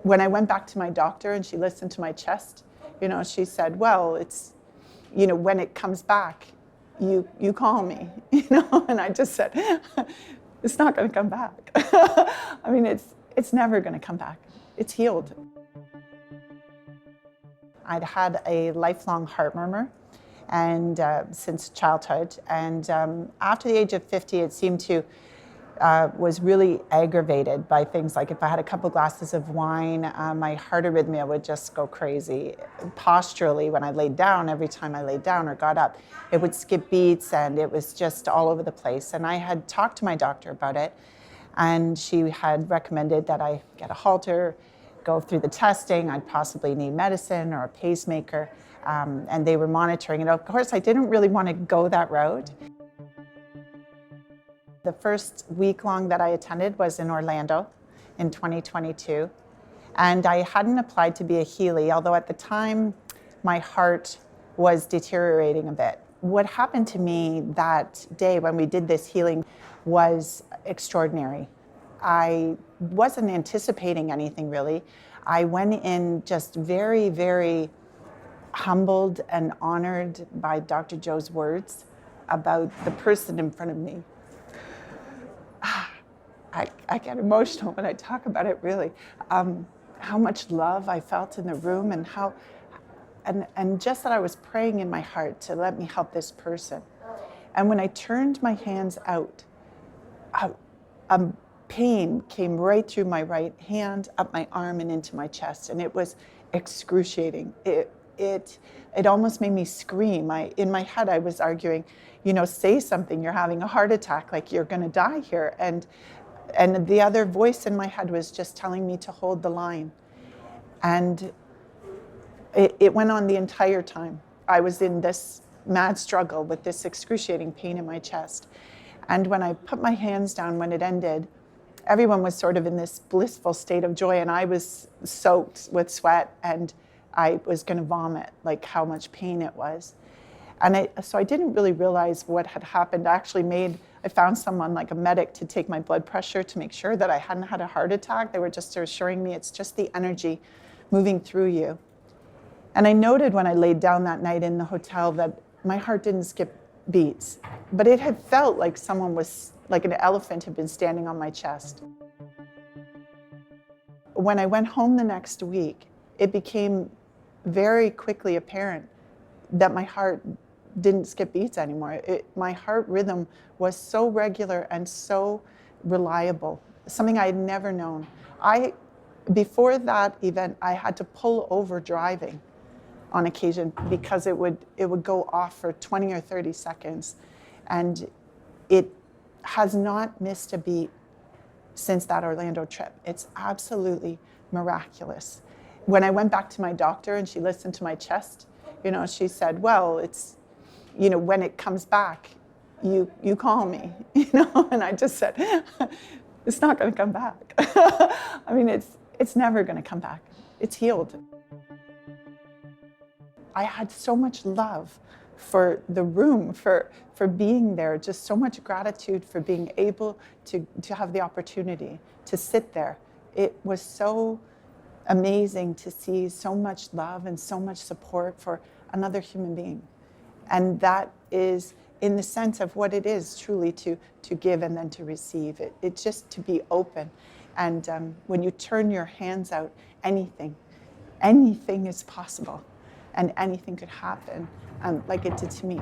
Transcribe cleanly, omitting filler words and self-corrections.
when I went back to my doctor and she listened to my chest, she said, well, it's, when it comes back, you call me, and I just said, it's not going to come back. I mean, it's never going to come back. It's healed. I'd had a lifelong heart murmur and since childhood, and after the age of 50, it seemed to was really aggravated by things like if I had a couple glasses of wine, my heart arrhythmia would just go crazy. Posturally, when I laid down, every time I laid down or got up, it would skip beats and it was just all over the place. And I had talked to my doctor about it, and she had recommended that I get a halter, go through the testing, I'd possibly need medicine or a pacemaker, and they were monitoring it. Of course, I didn't really want to go that route. The first week-long that I attended was in Orlando in 2022, and I hadn't applied to be a Healy, although at the time my heart was deteriorating a bit. What happened to me that day when we did this healing was extraordinary. I wasn't anticipating anything really. I went in just very, very humbled and honored by Dr. Joe's words about the person in front of me. I get emotional when I talk about it, really. How much love I felt in the room, and and just that I was praying in my heart to let me help this person. And when I turned my hands out, pain came right through my right hand, up my arm and into my chest, and it was excruciating. It almost made me scream. In my head, I was arguing, say something, you're having a heart attack, like you're gonna die here. And the other voice in my head was just telling me to hold the line. And it went on the entire time. I was in this mad struggle with this excruciating pain in my chest. And when I put my hands down, when it ended, everyone was sort of in this blissful state of joy, and I was soaked with sweat, and I was going to vomit, like how much pain it was. And so I didn't really realize what had happened. I found someone, like a medic, to take my blood pressure to make sure that I hadn't had a heart attack. They were just assuring me it's just the energy moving through you. And I noted when I laid down that night in the hotel that my heart didn't skip beats, but it had felt like like an elephant had been standing on my chest. When I went home the next week, it became very quickly apparent that my heart didn't skip beats anymore. My heart rhythm was so regular and so reliable, something I had never known. Before that event, I had to pull over driving on occasion because it would go off for 20 or 30 seconds. And it has not missed a beat since that Orlando trip. It's absolutely miraculous. When I went back to my doctor and she listened to my chest, she said, well, it's, when it comes back, you call me, and I just said, it's not going to come back. I mean, it's never going to come back. It's healed. I had so much love for the room, for being there, just so much gratitude for being able to have the opportunity to sit there. It was so amazing to see so much love and so much support for another human being. And that is in the sense of what it is truly to give and then to receive. It's just to be open. And when you turn your hands out, anything is possible and anything could happen, like it did to me.